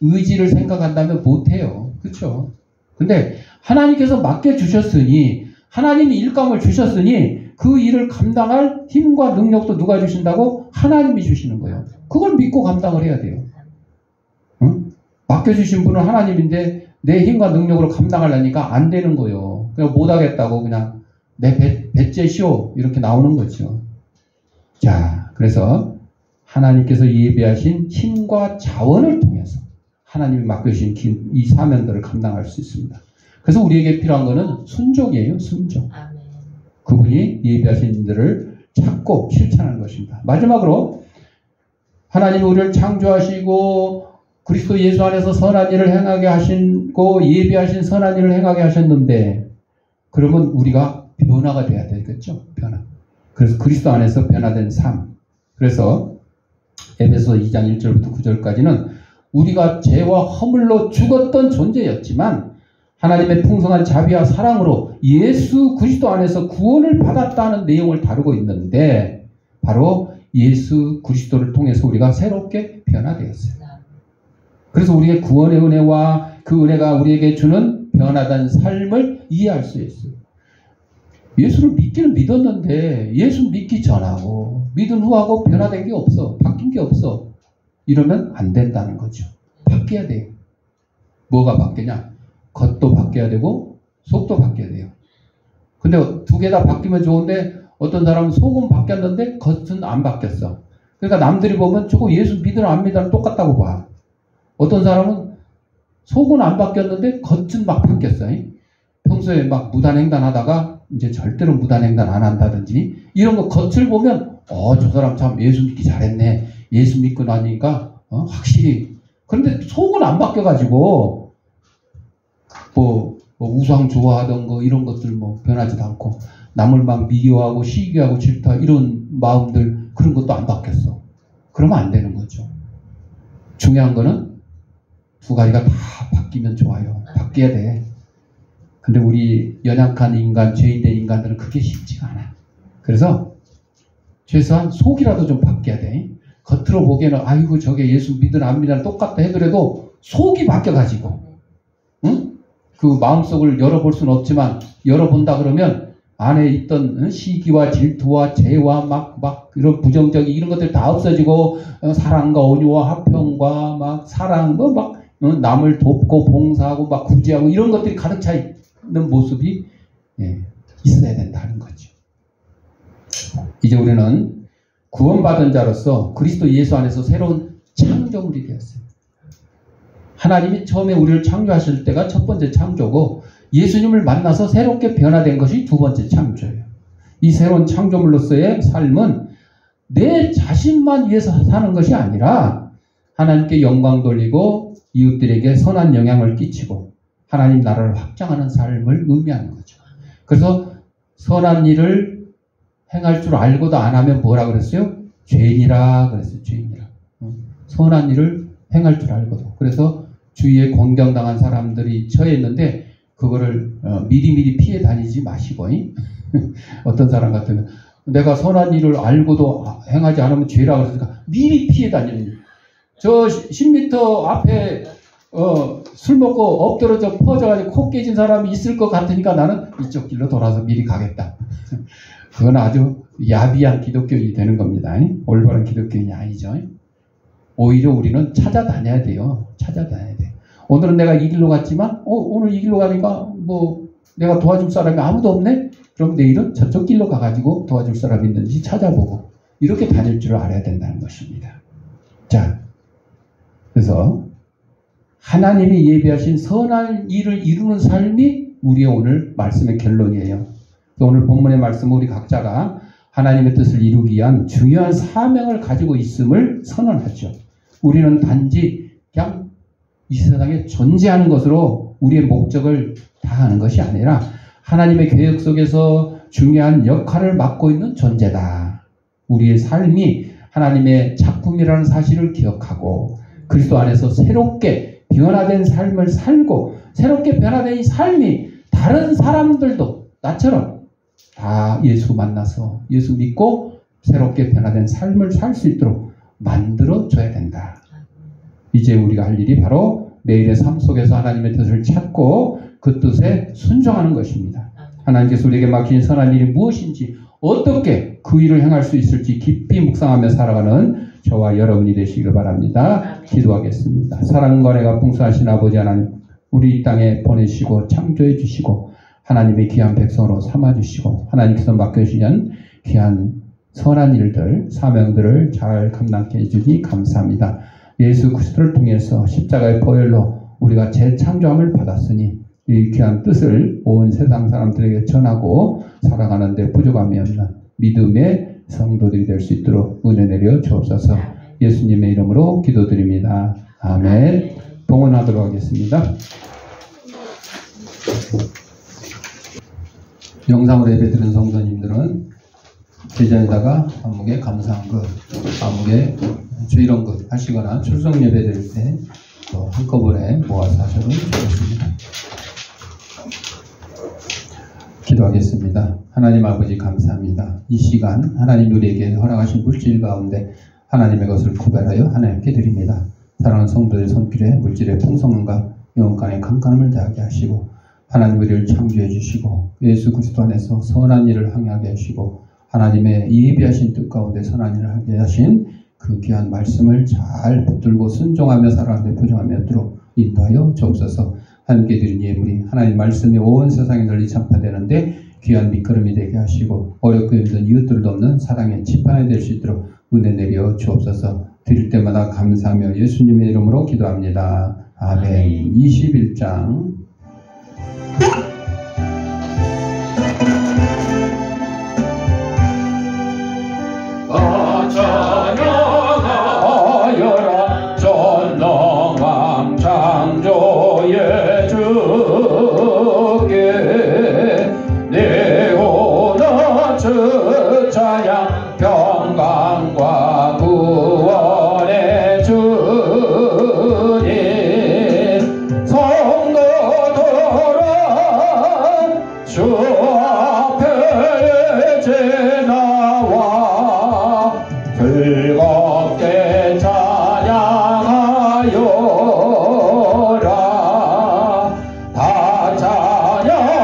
의지를 생각한다면 못해요. 그렇죠? 근데 하나님께서 맡겨주셨으니 하나님이 일감을 주셨으니 그 일을 감당할 힘과 능력도 누가 주신다고? 하나님이 주시는 거예요. 그걸 믿고 감당을 해야 돼요. 맡겨주신 분은 하나님인데 내 힘과 능력으로 감당하려니까 안 되는 거예요. 그냥 못하겠다고 그냥 내 배째시오 이렇게 나오는 거죠. 자, 그래서 하나님께서 예비하신 힘과 자원을 통해서 하나님이 맡겨주신 이 사명들을 감당할 수 있습니다. 그래서 우리에게 필요한 것은 순종이에요. 순종. 그분이 예비하신 일들을 찾고 실천하는 것입니다. 마지막으로 하나님이 우리를 창조하시고 그리스도 예수 안에서 선한 일을 행하게 하시고 예비하신 선한 일을 행하게 하셨는데 그러면 우리가 변화가 돼야 되겠죠. 변화. 그래서 그리스도 안에서 변화된 삶. 그래서 에베소 2장 1절부터 9절까지는 우리가 죄와 허물로 죽었던 존재였지만 하나님의 풍성한 자비와 사랑으로 예수 그리스도 안에서 구원을 받았다는 내용을 다루고 있는데 바로 예수 그리스도를 통해서 우리가 새롭게 변화되었어요. 그래서 우리의 구원의 은혜와 그 은혜가 우리에게 주는 변화된 삶을 이해할 수 있어요. 예수를 믿기는 믿었는데 예수 믿기 전하고 믿은 후하고 변화된 게 없어. 바뀐 게 없어. 이러면 안 된다는 거죠. 바뀌어야 돼요. 뭐가 바뀌냐? 겉도 바뀌어야 되고 속도 바뀌어야 돼요. 근데 두 개 다 바뀌면 좋은데 어떤 사람은 속은 바뀌었는데 겉은 안 바뀌었어. 그러니까 남들이 보면 저거 예수 믿으나 안 믿으나 똑같다고 봐. 어떤 사람은 속은 안 바뀌었는데 겉은 막 바뀌었어요. 평소에 막 무단횡단 하다가 이제 절대로 무단횡단 안 한다든지 이런 거 겉을 보면 저 사람 참 예수 믿기 잘했네. 예수 믿고 나니까 확실히. 그런데 속은 안 바뀌어가지고 뭐 우상 좋아하던 거 이런 것들 뭐 변하지도 않고 남을 막 미워하고 시기하고 질투하고 이런 마음들 그런 것도 안 바뀌었어. 그러면 안 되는 거죠. 중요한 거는 두 가지가 다 바뀌면 좋아요. 바뀌어야 돼. 근데 우리 연약한 인간, 죄인된 인간들은 그게 쉽지가 않아. 그래서 최소한 속이라도 좀 바뀌어야 돼. 겉으로 보기에는 아이고 저게 예수 믿으나 안 믿으나 똑같다 해더라도 속이 바뀌어가지고 응? 그 마음속을 열어볼 수는 없지만 열어본다 그러면 안에 있던 시기와 질투와 죄와 막 이런 부정적인 이런 것들이 다 없어지고 사랑과 온유와 화평과 막 사랑 막 남을 돕고 봉사하고 막 구제하고 이런 것들이 가득 차 있는 모습이 있어야 된다는 거죠. 이제 우리는 구원받은 자로서 그리스도 예수 안에서 새로운 창조물이 되었어요. 하나님이 처음에 우리를 창조하실 때가 첫 번째 창조고 예수님을 만나서 새롭게 변화된 것이 두 번째 창조예요. 이 새로운 창조물로서의 삶은 내 자신만 위해서 사는 것이 아니라 하나님께 영광 돌리고 이웃들에게 선한 영향을 끼치고 하나님 나라를 확장하는 삶을 의미하는 거죠. 그래서 선한 일을 행할 줄 알고도 안 하면 뭐라 그랬어요? 죄인이라 그랬어요. 죄인이라. 선한 일을 행할 줄 알고도. 그래서 주위에 공경당한 사람들이 처해 있는데 그거를 미리미리 피해 다니지 마시고 어떤 사람 같으면 내가 선한 일을 알고도 행하지 않으면 죄라고 그랬으니까 미리 피해 다니는 저 10m 앞에 술 먹고 엎드러져 퍼져가지고 코 깨진 사람이 있을 것 같으니까 나는 이쪽 길로 돌아서 미리 가겠다. 그건 아주 야비한 기독교인이 되는 겁니다. 올바른 기독교인이 아니죠. 오히려 우리는 찾아다녀야 돼요. 찾아다녀야 돼요. 오늘은 내가 이 길로 갔지만 오늘 이 길로 가니까 뭐 내가 도와줄 사람이 아무도 없네? 그럼 내일은 저쪽 길로 가가지고 도와줄 사람이 있는지 찾아보고 이렇게 다닐 줄 알아야 된다는 것입니다. 자, 그래서 하나님이 예비하신 선한 일을 이루는 삶이 우리의 오늘 말씀의 결론이에요. 오늘 본문의 말씀은 우리 각자가 하나님의 뜻을 이루기 위한 중요한 사명을 가지고 있음을 선언하죠. 우리는 단지 그냥 이 세상에 존재하는 것으로 우리의 목적을 다하는 것이 아니라 하나님의 계획 속에서 중요한 역할을 맡고 있는 존재다. 우리의 삶이 하나님의 작품이라는 사실을 기억하고 그리스도 안에서 새롭게 변화된 삶을 살고 새롭게 변화된 이 삶이 다른 사람들도 나처럼 다 예수 만나서 예수 믿고 새롭게 변화된 삶을 살 수 있도록 만들어줘야 된다. 이제 우리가 할 일이 바로 매일의 삶 속에서 하나님의 뜻을 찾고 그 뜻에 순종하는 것입니다. 하나님께서 우리에게 맡긴 선한 일이 무엇인지 어떻게 그 일을 행할 수 있을지 깊이 묵상하며 살아가는 저와 여러분이 되시길 바랍니다. 기도하겠습니다. 사랑과 은혜가 풍성하신 아버지 하나님, 우리 이 땅에 보내시고 창조해 주시고 하나님의 귀한 백성으로 삼아주시고 하나님께서 맡겨주신 귀한 선한 일들, 사명들을 잘 감당케 해주니 감사합니다. 예수 그리스도를 통해서 십자가의 보혈로 우리가 재창조함을 받았으니 이 귀한 뜻을 온 세상 사람들에게 전하고 살아가는 데 부족함이 없는 믿음의 성도들이 될 수 있도록 은혜 내려 주옵소서. 예수님의 이름으로 기도드립니다. 아멘. 봉헌하도록 하겠습니다. 영상으로 예배드린 성도님들은 제자에다가 안목에 감사한 것, 안목에 주일원 것 하시거나 출석 예배 드릴 때 또 한꺼번에 모아서 하셔도 좋겠습니다. 기도하겠습니다. 하나님 아버지 감사합니다. 이 시간 하나님 우리에게 허락하신 물질 가운데 하나님의 것을 구별하여 하나님께 드립니다. 사랑하는 성도의 손길에 물질의 풍성함과 영혼간의 강건함을 더하게 하시고 하나님 우리를 창조해 주시고 예수 그리스도 안에서 선한 일을 행하게 하시고 하나님의 예비하신 뜻 가운데 선한 일을 하게 하신 그 귀한 말씀을 잘 붙들고 순종하며 살아가는 데 부정하며도록 인도하여 주옵소서. 하나님께 드린 예물이 하나님 말씀이 온 세상에 널리 전파되는데 귀한 밑거름이 되게 하시고 어렵고 힘든 이웃들을 돕는 사랑의 지팡이 될 수 있도록 은혜 내려 주옵소서. 드릴 때마다 감사하며 예수님의 이름으로 기도합니다. 아멘. 21장 찬양하여라 전능왕 창조의 주께 내 오늘 주 찬양 평강과 구원의 주님 성도들아 주 앞에 이제 나와 즐겁게 찬양하여라 다 찬양하여라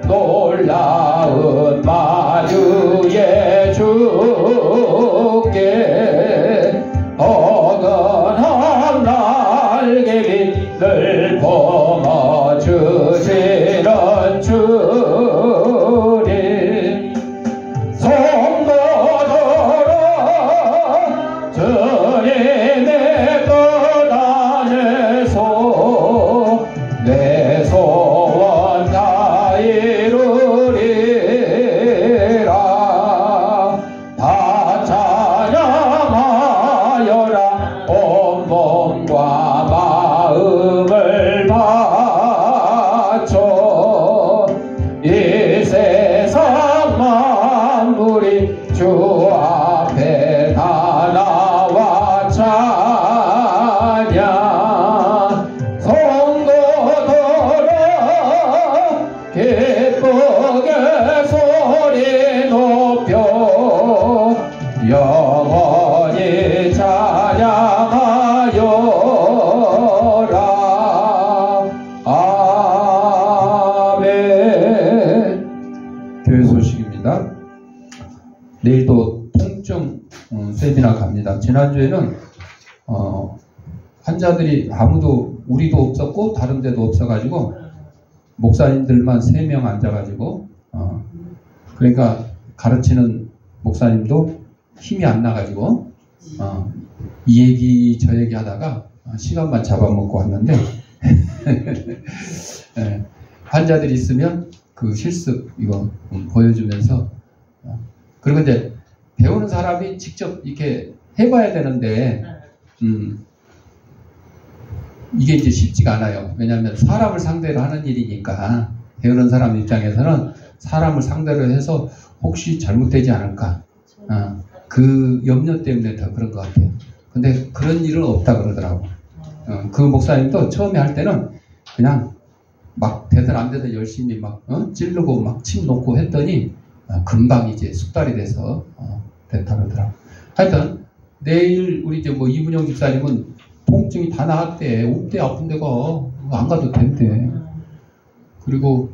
놀라운 마주의 주께 어근한 날개 빛을 품어주시는 주님 성도들아 주님의 뜻 안에서 내 소원 다 이루리라 다 찬양하여라 온 몸과 마음을 바쳐 이 세상 만물이 주 앞에 다 나와 찬양 성도들아 기쁘게 소리 높여 영원히 찬양하여라. 아멘. 교회 소식입니다. 내일도 통증 세미나 갑니다. 지난주에는 환자들이 아무도 우리도 없었고 다른 데도 없어가지고 목사님들만 3명 앉아가지고 그러니까 가르치는 목사님도 힘이 안 나가지고 이 얘기 저 얘기 하다가 시간만 잡아먹고 왔는데 예, 환자들이 있으면 그 실습 이거 보여주면서 그리고 이제 배우는 사람이 직접 이렇게 해봐야 되는데 이게 이제 쉽지가 않아요. 왜냐하면 사람을 상대로 하는 일이니까 배우는 사람 입장에서는 사람을 상대로 해서 혹시 잘못되지 않을까 그 염려 때문에 더 그런 것 같아요. 근데 그런 일은 없다 그러더라고. 그 목사님도 처음에 할 때는 그냥 막 되든 안 되든 열심히 막 찌르고 막 침 놓고 했더니 금방 이제 숙달이 돼서 됐다 그러더라고. 하여튼 내일 우리 이제 뭐 이분영 집사님은 통증이 다 나았대. 없대 아픈 데가 안 가도 된대. 그리고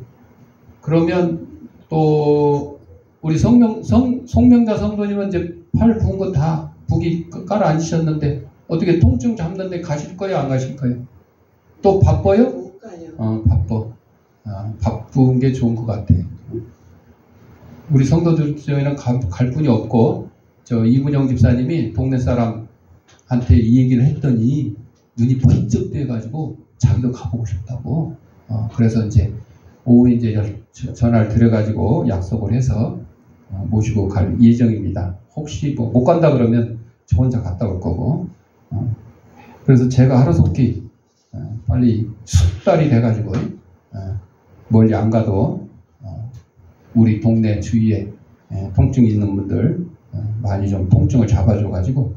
그러면 또 우리 송명자 성도님은 이제 팔 부은 거 다 북이 깔아 앉으셨는데 어떻게 통증 잡는데 가실 거예요? 안 가실 거예요? 또 바빠요? 못 가요. 바빠. 바쁜 게 좋은 것 같아. 우리 성도들 중에는 갈 분이 없고, 저 이문영 집사님이 동네 사람한테 이 얘기를 했더니 눈이 번쩍 떼가지고 자기도 가보고 싶다고. 그래서 이제 오후에 이제 전화를 드려가지고 약속을 해서 모시고 갈 예정입니다. 혹시 뭐 못 간다 그러면 저 혼자 갔다 올 거고. 그래서 제가 하루속히 빨리 숙달이 돼가지고 멀리 안 가도 우리 동네 주위에 통증이 있는 분들 많이 좀 통증을 잡아줘가지고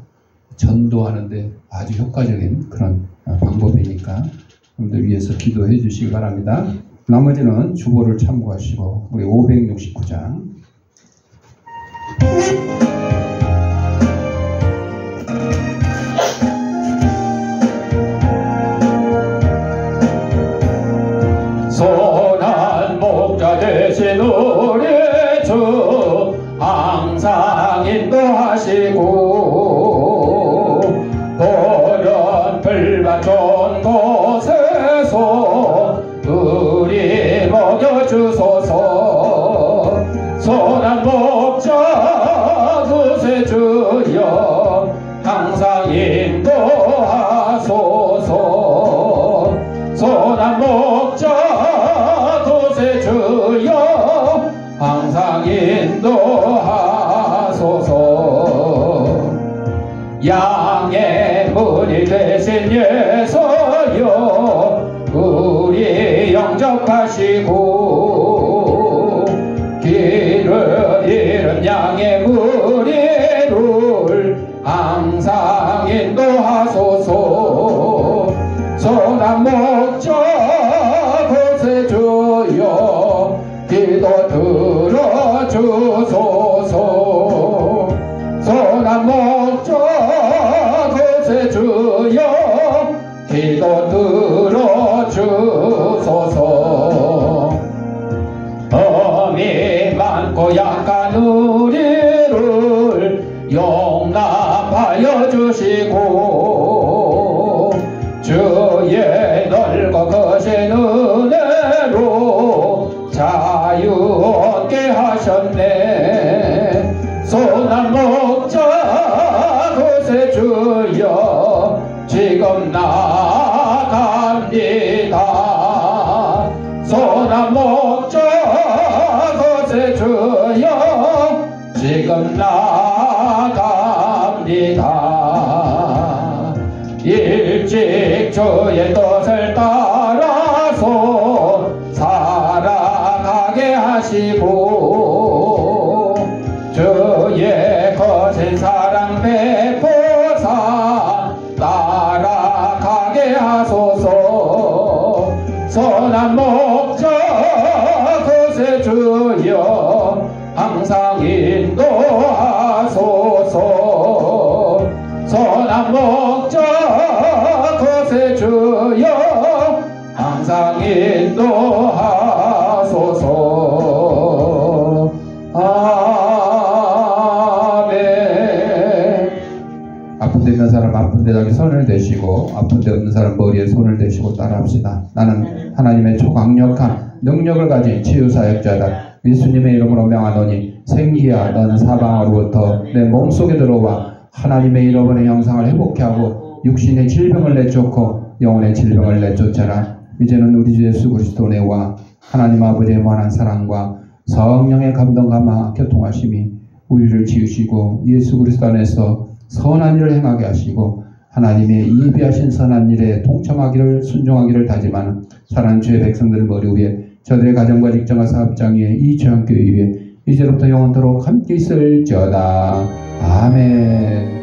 전도하는데 아주 효과적인 그런 방법이니까 여러분들 위해서 기도해 주시기 바랍니다. 나머지는 주보를 참고하시고 우리 569장 선한 목자 되신 우리 주 항상 인도하시고 보련 불만 좋은 곳에서 우리 먹여주소서. 선한 목자 구세주여 항상 인도하소서. 선한 목자 구세주여 항상 인도하소서. 양의 문이 되신 예수여 우리 영접하시고 길을 잃은 양의 무리를 항상 인도하소서. 선한 목자 구세주여 기도 들어주소서. 선한 목자 구세주여 기도 들어주소서. 범이 많고 약한 우리를 용납하여 주시고 주의 넓고 거신 은혜로 자유 얻게 하셨네. 선한 목자 구세주여 지금 나갑니다. 선한 목자 구세주여 지금 나갑니다. 일찍 주의 뜻을 따라서 살아가게 하시고 주의 거센 사랑 베푸사 따라가게 하소서. 선한 목자 구세주여 항상 인도하소서. 선한 목자 구세주여 항상 인도하소서. 아멘. 아픈 데 있는 사람 아픈 데 자기 손을 대시고 아픈 데 없는 사람 머리에 손을 대시고 따라합시다. 나는 하나님의 초강력한 능력을 가진 치유사역자다. 예수님의 이름으로 명하노니 생기야 너는 사방으로부터 내 몸속에 들어와 하나님의 이름의 형상을 회복케 하고 육신의 질병을 내쫓고 영혼의 질병을 내쫓아라. 이제는 우리 주 예수 그리스도 내와 하나님 아버지의 무한한 사랑과 성령의 감동 감화 교통하심이 우리를 지으시고 예수 그리스도 안에서 선한 일을 행하게 하시고 하나님의 예비하신 선한 일에 동참하기를 순종하기를 다짐하는 사랑하는 주의 백성들 머리 위에 저들의 가정과 직장과 사업장 위에 이 주한교회 위에 이제로부터 영원토록 함께 있을지어다. 아멘.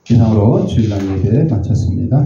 이상으로 주일날 예배 마쳤습니다.